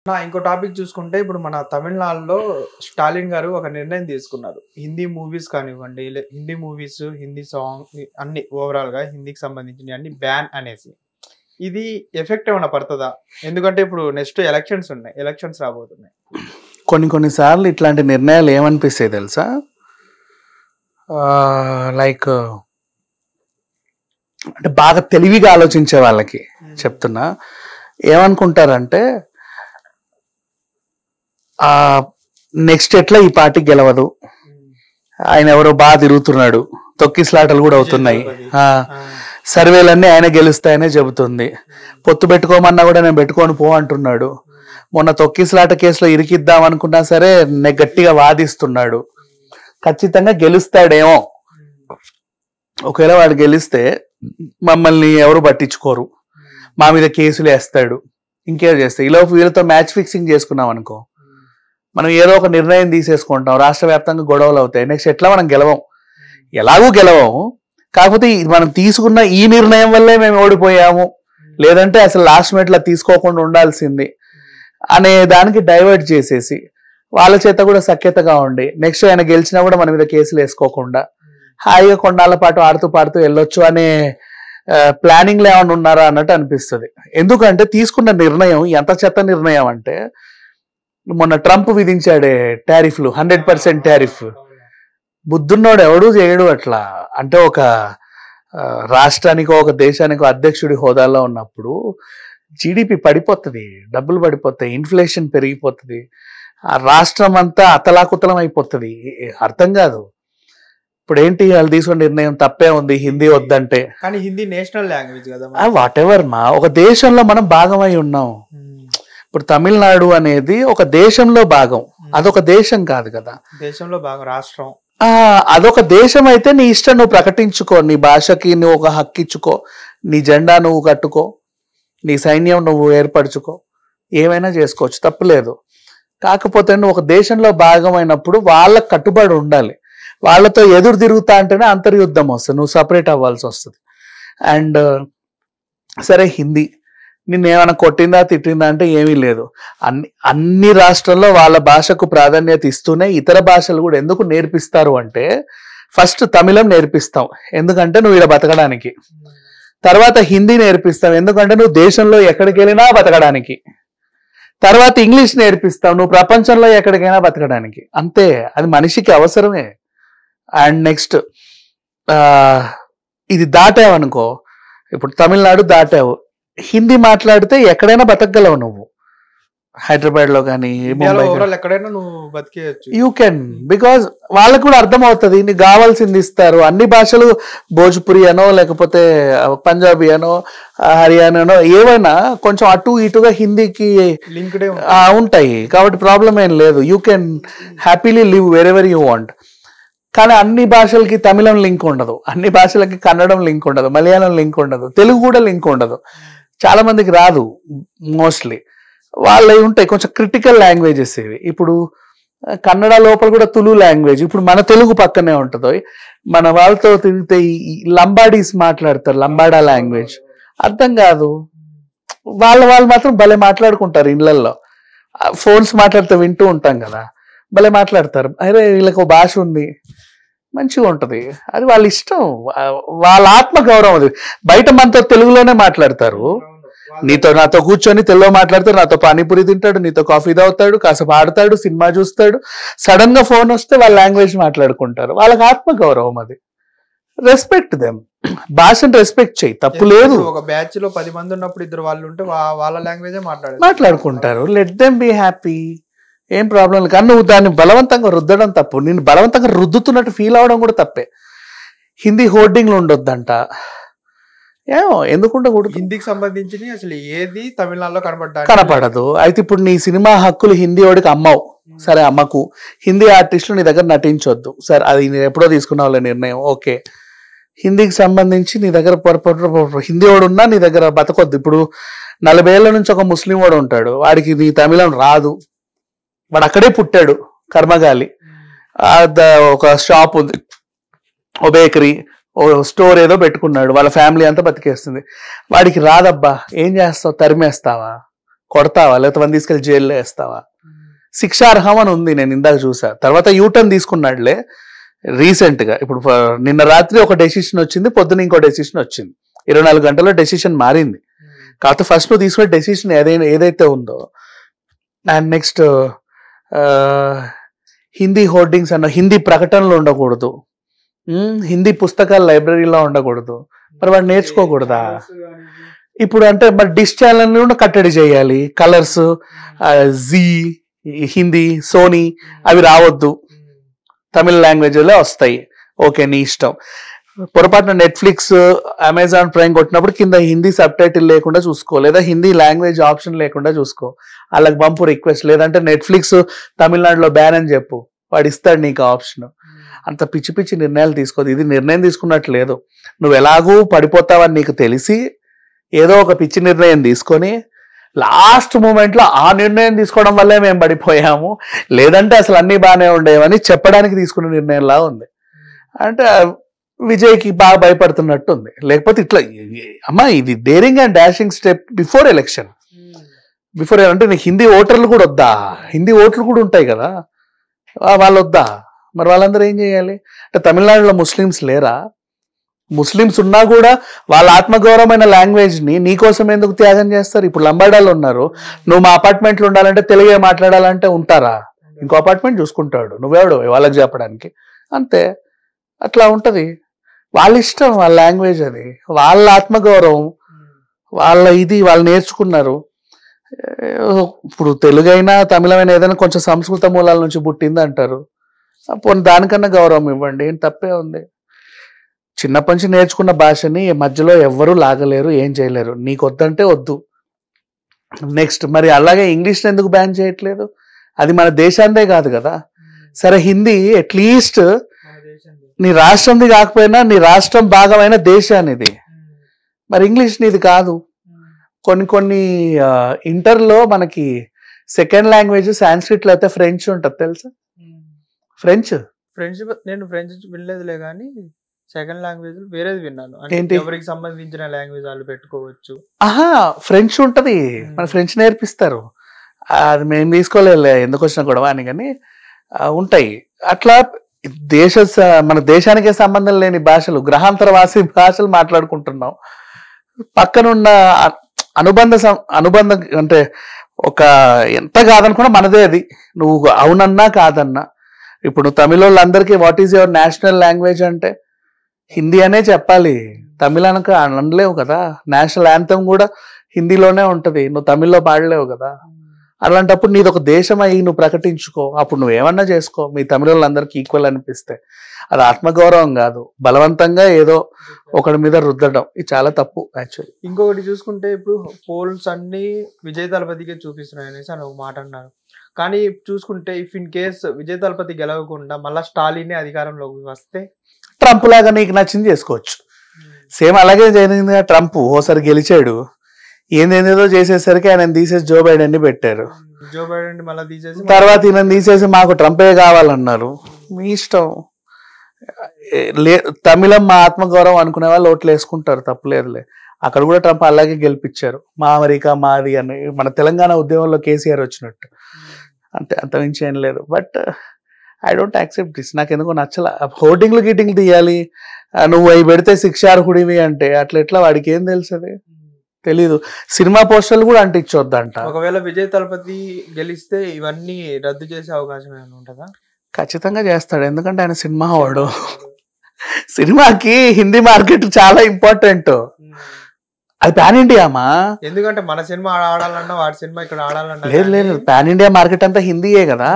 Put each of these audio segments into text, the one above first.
ఇంకో టాపిక్ చూసుకుంటే ఇప్పుడు మన తమిళనాడులో స్టాలిన్ గారు ఒక నిర్ణయం తీసుకున్నారు. హిందీ మూవీస్ కానివ్వండి, హిందీ మూవీస్, హిందీ సాంగ్ అన్ని ఓవరాల్‌గా హిందీకి సంబంధించినయి అన్ని బ్యాన్ అనేసి. ఇది ఎఫెక్ట్ ఏమైనా పడతదా? ఎందుకంటే ఇప్పుడు నెక్స్ట్ ఎలక్షన్స్ ఉన్నాయి. ఎలక్షన్స్ రాబోతున్నాయి. కొన్ని సార్లు ఇట్లాంటి నిర్ణయాలు ఏమనిపిస్తాయి తెలుసా? లైక్ అంటే బాగా తెలివిగా ఆలోచించే వాళ్ళకి చెప్తున్నా, ఏమనుకుంటారంటే నెక్స్ట్ ఎట్లా ఈ పార్టీ గెలవదు, ఆయన ఎవరో బాగా తిరుగుతున్నాడు, తొక్కిసలాటలు కూడా అవుతున్నాయి, సర్వేలన్నీ ఆయన గెలుస్తాయనే చెబుతుంది, పొత్తు పెట్టుకోమన్నా కూడా నేను పెట్టుకొని పో అంటున్నాడు, మొన్న తొక్కిసలాట కేసులో ఇరికిద్దాం అనుకున్నా సరే గట్టిగా వాదిస్తున్నాడు, ఖచ్చితంగా గెలుస్తాడేమో, ఒకవేళ వాడు గెలిస్తే మమ్మల్ని ఎవరు పట్టించుకోరు, మా మీద కేసులు వేస్తాడు, ఇంకేదో చేస్తాయి, ఈలోపు వీళ్ళతో మ్యాచ్ ఫిక్సింగ్ చేసుకున్నాం అనుకో, మనం ఏదో ఒక నిర్ణయం తీసేసుకుంటాం, రాష్ట్ర వ్యాప్తంగా గొడవలు అవుతాయి, నెక్స్ట్ ఎట్లా మనం గెలవం, ఎలాగూ గెలవం, కాకపోతే మనం తీసుకున్న ఈ నిర్ణయం వల్లే మేము ఓడిపోయాము, లేదంటే అసలు లాస్ట్ మినిట్లో తీసుకోకుండా ఉండాల్సింది అనే దానికి డైవర్ట్ చేసేసి వాళ్ళ చేత కూడా సఖ్యతగా ఉండి నెక్స్ట్ ఆయన గెలిచినా కూడా మన మీద కేసులు వేసుకోకుండా హాయిగా కొన్నాళ్ళ పాటు ఆడుతూ పాడుతూ వెళ్ళొచ్చు అనే ప్లానింగ్లో ఏమైనా ఉన్నారా అన్నట్టు అనిపిస్తుంది. ఎందుకంటే తీసుకున్న నిర్ణయం ఎంత చెత్త నిర్ణయం అంటే, మొన్న ట్రంప్ విధించాడే టారిఫ్లు 100% టారిఫ్, బుద్ధున్నోడు ఎవడూ చేయడు అట్లా. అంటే ఒక రాష్ట్రానికో ఒక దేశానికో అధ్యక్షుడి హోదాలో ఉన్నప్పుడు జీడిపి పడిపోతుంది, డబ్బులు పడిపోతాయి, ఇన్ఫ్లేషన్ పెరిగిపోతుంది, ఆ రాష్ట్రం అంతా అతలాకుతలం అయిపోతుంది, అర్థం కాదు. ఇప్పుడు ఏంటి వాళ్ళు తీసుకున్న నిర్ణయం తప్పే ఉంది, హిందీ వద్దంటే. కానీ హిందీ నేషనల్ లాంగ్వేజ్ కదా, వాట్ ఎవర్ మా, ఒక దేశంలో మనం భాగమై ఉన్నాం. ఇప్పుడు తమిళనాడు అనేది ఒక దేశంలో భాగం, అదొక దేశం కాదు కదా, దేశంలో భాగం, రాష్ట్రం. అదొక దేశం అయితే నీ ఇష్టం నువ్వు ప్రకటించుకో, నీ భాషకి నువ్వు ఒక హక్కు ఇచ్చుకో, నీ జెండా నువ్వు కట్టుకో, నీ సైన్యం నువ్వు ఏర్పరచుకో, ఏమైనా చేసుకోవచ్చు, తప్పులేదు. కాకపోతే నువ్వు ఒక దేశంలో భాగమైనప్పుడు వాళ్ళకు కట్టుబడి ఉండాలి, వాళ్ళతో ఎదురు తిరుగుతా అంటేనే అంతర్యుద్ధం వస్తుంది, నువ్వు సపరేట్ అవ్వాల్సి వస్తుంది. అండ్ సరే హిందీ నిన్నేమైనా కొట్టిందా తిట్టిందా అంటే ఏమీ లేదు, అన్ని రాష్ట్రాల్లో వాళ్ళ భాషకు ప్రాధాన్యత ఇస్తూనే ఇతర భాషలు కూడా ఎందుకు నేర్పిస్తారు అంటే, ఫస్ట్ తమిళం నేర్పిస్తాం ఎందుకంటే నువ్వు ఇలా బతకడానికి, తర్వాత హిందీ నేర్పిస్తాం ఎందుకంటే నువ్వు దేశంలో ఎక్కడికి వెళ్ళినా బతకడానికి, తర్వాత ఇంగ్లీష్ నేర్పిస్తాం నువ్వు ప్రపంచంలో ఎక్కడికైనా బతకడానికి, అంతే, అది మనిషికి అవసరమే. అండ్ నెక్స్ట్ ఇది దాటావనుకో, ఇప్పుడు తమిళనాడు దాటావు, హిందీ మాట్లాడితే ఎక్కడైనా బతకగలవు నువ్వు, హైదరాబాద్ లో కానీ ముంబై, ఎక్కడైనా నువ్వు బతికేయచ్చు, యూ కెన్, బికాజ్ వాళ్ళకు కూడా అర్థం అవుతుంది, నీకు కావాల్సింది ఇస్తారు. అన్ని భాషలు భోజ్పురి అనో లేకపోతే పంజాబీ అనో హర్యానానో ఏవైనా కొంచెం అటు ఇటుగా హిందీకి లింక్డే ఉంటాయి, కాబట్టి ప్రాబ్లం ఏం లేదు, you can happily live where ever you want. కానీ అన్ని భాషలకి తమిళం లింక్ ఉండదు, అన్ని భాషలకి కన్నడం లింక్ ఉండదు, మలయాళం లింక్ ఉండదు, తెలుగు కూడా లింక్ ఉండదు, చాలా మందికి రాదు మోస్ట్లీ. వాళ్ళవి ఉంటాయి కొంచెం క్రిటికల్ లాంగ్వేజెస్ ఇవి. ఇప్పుడు కన్నడ లోపల కూడా తులు లాంగ్వేజ్, ఇప్పుడు మన తెలుగు పక్కనే ఉంటుంది, మన వాళ్ళతో తిరిగితే లంబాడీస్ మాట్లాడతారు, లంబాడా లాంగ్వేజ్ అర్థం కాదు, వాళ్ళు మాత్రం భలే మాట్లాడుకుంటారు, ఇళ్లల్లో ఫోన్స్ మాట్లాడితే వింటూ ఉంటాం కదా, భలే మాట్లాడతారు, అరే వీళ్ళకి ఒక భాష ఉంది, మంచిగా ఉంటుంది, అది వాళ్ళ ఇష్టం, వాళ్ళ ఆత్మ గౌరవం అది. బయట మనతో తెలుగులోనే మాట్లాడతారు, నాతో కూర్చొని తెలుగులో మాట్లాడతారు, నాతో పానీపూరి తింటాడు, నీతో కాఫీ తాగుతాడు, కాసేపు ఆడతాడు, సినిమా చూస్తాడు, సడన్ గా ఫోన్ వస్తే వాళ్ళ లాంగ్వేజ్ మాట్లాడుకుంటారు, వాళ్ళకి ఆత్మ గౌరవం అది. రెస్పెక్ట్ దెమ్, భాషను రెస్పెక్ట్ చేయి, తప్పు లేదు. ఒక బ్యాచ్ లో 10 మంది ఉన్నప్పుడు ఇద్దరు వాళ్ళు ఉంటే వాళ్ళ లాంగ్వేజ్ మాట్లాడుకుంటారు, లెట్ దెమ్ బి హ్యాపీ, ఏం ప్రాబ్లం లేదు. కానీ నువ్వు దాన్ని బలవంతంగా రుద్దడం తప్పు, నేను బలవంతంగా రుద్దుతున్నట్టు ఫీల్ అవడం కూడా తప్పే. హిందీ హోర్డింగ్లు ఉండొద్దంట, ఏమో ఎందుకు ఉండకూడదు, హిందీకి సంబంధించి అసలు ఏది తమిళనాడులో కనపడదు. అయితే ఇప్పుడు నీ సినిమా హక్కులు హిందీ వాడికి అమ్మవు, సరే అమ్మకు, హిందీ ఆర్టిస్టులు నీ దగ్గర నటించొద్దు, సరే అది నేను ఎప్పుడో తీసుకున్నావులే నిర్ణయం, ఓకే. హిందీకి సంబంధించి నీ దగ్గర హిందీ వాడు ఉన్నా నీ దగ్గర బతకొద్దు. ఇప్పుడు 40 ఏళ్ల నుంచి ఒక ముస్లిం వాడు ఉంటాడు, వాడికి నీ తమిళం రాదు, వాడు అక్కడే పుట్టాడు, కర్మగాలి, ఒక షాప్ ఉంది, ఓ బేకరీ, ఓ స్టోర్ ఏదో పెట్టుకున్నాడు, వాళ్ళ ఫ్యామిలీ అంతా బతికేస్తుంది, వాడికి రాదబ్బా, ఏం చేస్తావు, తరిమేస్తావా, కొడతావా లేకపోతే వాడిని తీసుకెళ్లి జైల్లో వేస్తావా? శిక్షార్హం అని ఉంది, నేను ఇందాక చూసా. తర్వాత యూటర్న్ తీసుకున్నాడులే రీసెంట్ గా. ఇప్పుడు నిన్న రాత్రి ఒక డెసిషన్ వచ్చింది, పొద్దున ఇంకో డెసిషన్ వచ్చింది. 24 గంటల్లో డెసిషన్ మారింది. కాకపోతే ఫస్ట్ నువ్వు తీసుకునే డెసిషన్ ఏదైతే ఉందో. అండ్ నెక్స్ట్ హిందీ హోర్డింగ్స్ అన్న హిందీ ప్రకటనలు ఉండకూడదు, హిందీ పుస్తకాలు లైబ్రరీలో ఉండకూడదు. మరి వాడు నేర్చుకోకూడదా? ఇప్పుడు అంటే మరి డిష్ ఛానల్ కూడా కట్టడి చేయాలి. కలర్స్, జీ హిందీ, సోనీ అవి రావద్దు, తమిళ లాంగ్వేజ్ లో వస్తాయి. ఓకే, నీ ఇష్టం. పొరపాటున నెట్ఫ్లిక్స్, అమెజాన్ ప్రైమ్ కొట్టినప్పుడు కింద హిందీ సబ్ టైటిల్ లేకుండా చూసుకో, లేదా హిందీ లాంగ్వేజ్ ఆప్షన్ లేకుండా చూసుకో. వాళ్ళకి పంపు రిక్వెస్ట్. లేదంటే నెట్ఫ్లిక్స్ తమిళనాడులో బ్యాన్ అని చెప్పు, వాడు ఇస్తాడు నీకు ఆప్షన్. అంత పిచ్చి పిచ్చి నిర్ణయాలు తీసుకోదు. ఇది నిర్ణయం తీసుకున్నట్టు లేదు. నువ్వు ఎలాగూ పడిపోతావని నీకు తెలిసి ఏదో ఒక పిచ్చి నిర్ణయం తీసుకొని లాస్ట్ మూమెంట్ లో ఆ నిర్ణయం తీసుకోవడం వల్లే మేము పడిపోయాము, లేదంటే అసలు అన్ని బాగానే ఉండేవని చెప్పడానికి తీసుకున్న నిర్ణయంలా ఉంది. అంటే విజయ్కి బాగా భయపడుతున్నట్టు ఉంది. లేకపోతే ఇట్లా అమ్మా, ఇది daring and dashing step before election. అంటే నీకు హిందీ ఓటర్లు కూడా వద్దా? హిందీ ఓటర్లు కూడా ఉంటాయి కదా, వాళ్ళు వద్దా? మరి వాళ్ళందరూ ఏం చేయాలి? అంటే తమిళనాడులో ముస్లిమ్స్ లేరా? ముస్లిమ్స్ ఉన్నా కూడా వాళ్ళ ఆత్మగౌరవమైన లాంగ్వేజ్ ని నీకోసం ఎందుకు త్యాగం చేస్తారు? ఇప్పుడు లంబాడాలు ఉన్నారు, నువ్వు మా అపార్ట్మెంట్లో ఉండాలంటే తెలుగే మాట్లాడాలంటే ఉంటారా? ఇంకో అపార్ట్మెంట్ చూసుకుంటాడు, నువ్వెవడు వాళ్ళకి చెప్పడానికి? అంతే, అట్లా ఉంటది. వాళ్ళ ఇష్టం, వాళ్ళ లాంగ్వేజ్ అది, వాళ్ళ ఆత్మగౌరవం, వాళ్ళ ఇది వాళ్ళు నేర్చుకున్నారు. ఇప్పుడు తెలుగైనా తమిళమైనా ఏదైనా కొంచెం సంస్కృత మూలాల నుంచి పుట్టింది అంటారు. దానికన్నా గౌరవం ఇవ్వండి, ఏం తప్పే ఉంది? చిన్నప్పటి నుంచి నేర్చుకున్న భాషని మధ్యలో ఎవ్వరూ లాగలేరు, ఏం చేయలేరు. నీకు వద్దంటే వద్దు. నెక్స్ట్ మరి అలాగే ఇంగ్లీష్ని ఎందుకు బ్యాన్ చేయట్లేదు? అది మన దేశాందే కాదు కదా. సరే, హిందీ అట్లీస్ట్ నీ రాష్ట్రంది కాకపోయినా నీ రాష్ట్రం భాగమైన దేశానిది. మరి ఇంగ్లీష్ నీది కాదు. కొన్ని ఇంటర్లో మనకి సెకండ్ లాంగ్వేజ్ సాంస్క్రిట్ లేకపోతే ఫ్రెంచ్ ఉంటుంది, తెలుసా? ఫ్రెంచ్ నేను ఫ్రెంచ్ వినలేదులే కానీ సెకండ్ లాంగ్వేజ్ వేరేది విన్నాను. ఎవరికి సంబంధించిన లాంగ్వేజ్ వాళ్ళు పెట్టుకోవచ్చు. ఫ్రెంచ్ ఉంటది, మన ఫ్రెంచ్ నేర్పిస్తారు. అది మేము తీసుకోలేదు ఎందుకు వచ్చినా గొడవ అని, కానీ ఉంటాయి అట్లా. మన దేశానికే సంబంధం లేని భాషలు, గ్రహాంతరవాసి భాషలు మాట్లాడుకుంటున్నాం. పక్కనున్న అనుబంధం అంటే ఒక ఎంత కాదనుకున్నా మనదే అది. నువ్వు అవునన్నా కాదన్నా. ఇప్పుడు తమిళ వాళ్ళందరికీ what is your national language అంటే హిందీ అనే చెప్పాలి. తమిళ అనలేవు కదా. నేషనల్ యాంథమ్ కూడా హిందీలోనే ఉంటది, నువ్వు తమిళ్లో పాడలేవు కదా. అలాంటప్పుడు నీది ఒక దేశం అయ్యి నువ్వు ప్రకటించుకో, అప్పుడు నువ్వేమన్నా చేసుకో. మీ తమిళ వాళ్ళందరికీ ఈక్వల్ అనిపిస్తే అది ఆత్మగౌరవం కాదు, బలవంతంగా ఏదో ఒకటి మీద రుద్దడం. ఇది చాలా తప్పు యాక్చువల్లీ. ఇంకొకటి చూసుకుంటే ఇప్పుడు పోల్స్ అన్ని విజయ్ దళపతికే చూపిస్తున్నాయి అనేసి అని ఒక మాట అన్నారు. కానీ చూసుకుంటే ఇఫ్ ఇన్ కేస్ విజయ్ దళపతి గెలవకుండా మళ్ళా స్టాలిన్ అధికారంలోకి వస్తే ట్రంప్ లాగా నీకు నచ్చింది చేసుకోవచ్చు. సేమ్ అలాగే జరిగింది. ట్రంప్ ఓసారి గెలిచాడు, ఏందేదో చేసేసరికి ఆయన తీసేసి జో బైడెన్ ని పెట్టారు. జో బైడెన్ మళ్ళీ తీసేసి తర్వాత ఈయన తీసేసి మాకు ట్రంపే కావాలన్నారు. మీ ఇష్టం. తమిళం మా ఆత్మగౌరవం అనుకునే వాళ్ళు ఓట్లు వేసుకుంటారు, తప్పులేదులే. అక్కడ కూడా ట్రంప్ అలాగే గెలిపించారు. మా అమెరికా మాది అని మన తెలంగాణ ఉద్యమంలో కేసీఆర్ వచ్చినట్టు. అంతమించి ఏం లేదు. But I don't accept this. నాకు ఎందుకో నచ్చల. హోర్డింగ్లు గీటింగ్లు తీయాలి, నువ్వు అవి పెడితే శిక్షార్హుడివి అంటే అట్లా ఎట్లా? వాడికి ఏం తెలుసది? తెలీదు. సినిమా పోస్టర్లు కూడా అంటించొద్దంట. ఒకవేళ విజయ్ దళపతి గెలిస్తే ఇవన్నీ రద్దు చేసే అవకాశం ఏమైనా ఉంటుందా? ఖచ్చితంగా చేస్తాడు, ఎందుకంటే ఆయన సినిమా వాడు. సినిమాకి హిందీ మార్కెట్ చాలా ఇంపార్టెంట్. అది పాన్ ఇండియామా? ఎందుకంటే మన సినిమా ఆడాలన్నా వాడి సినిమా ఇక్కడ ఆడాలన్నా లేదు, పాన్ ఇండియా మార్కెట్ అంతా హిందీయే కదా.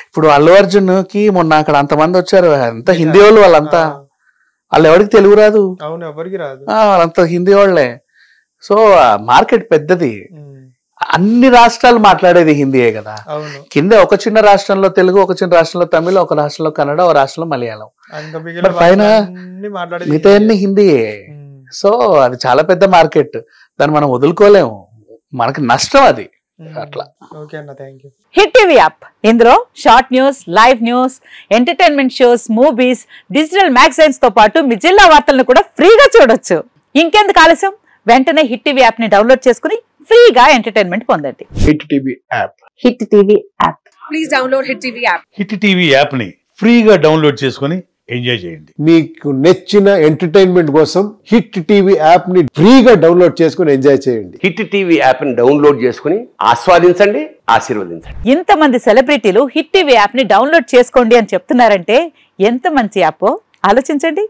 ఇప్పుడు అల్లు అర్జున్ కి మొన్న అక్కడ అంతమంది వచ్చారు, అంతా హిందీ వాళ్ళు. వాళ్ళంతా వాళ్ళు ఎవరికి తెలుగు రాదు. అవును, ఎవరికి రాదు. వాళ్ళంతా హిందీ వాళ్ళే. సో మార్కెట్ పెద్దది. అన్ని రాష్ట్రాలు మాట్లాడేది హిందీయే కదా. కింద ఒక చిన్న రాష్ట్రంలో తెలుగు, ఒక చిన్న రాష్ట్రంలో తమిళ, ఒక రాష్ట్రంలో కన్నడ, ఒక రాష్ట్రంలో మలయాళం, పైన మిగతా అన్ని హిందీయే. సో అది చాలా పెద్ద మార్కెట్, దాన్ని మనం వదులుకోలేము, మనకి నష్టం అది. అట్లా. హిట్ టీవీ యాప్, ఇందులో short news, live news, entertainment shows, movies, digital magazines తో పాటు మీ జిల్లా వార్తలను కూడా ఫ్రీగా చూడొచ్చు. ఇంకెందుకు ఆలస్యం? వెంటనే హిట్ టీవీ యాప్ ని డౌన్లోడ్ చేసుకుని ఫ్రీగా ఎంటర్టైన్మెంట్ పొందండి. Hit TV app. Hit TV app. Please download Hit TV app. Hit TV యాప్ని ఫ్రీగా డౌన్లోడ్ చేసుకొని ఎంజాయ్ చేయండి. మీకు నచ్చిన ఎంటర్టైన్మెంట్ కోసం హిట్ టీవీ యాప్ ని ఫ్రీగా డౌన్లోడ్ చేసుకుని ఎంజాయ్ చేయండి. హిట్ టీవీ యాప్ ని డౌన్లోడ్ చేసుకుని ఆస్వాదించండి, ఆశీర్వదించండి. ఇంతమంది సెలబ్రిటీలు హిట్ టీవీ యాప్ ని డౌన్లోడ్ చేసుకోండి అని చెప్తున్నారంటే ఎంత మంచి యాప్ ఆలోచించండి.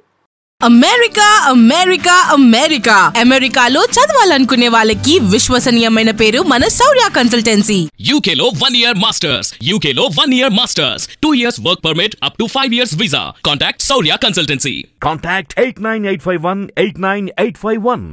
అమెరికా అమెరికా అమెరికా అమెరికాలో చదవాలనుకునే వాళ్ళకి విశ్వసనీయమైన పేరు మన శౌర్య కన్సల్టెన్సీ. UK లో 1 year masters, UK లో 1 year masters, 2 years work permit up to 5 years visa. Contact Saurya Consultancy. Contact 89851 89851.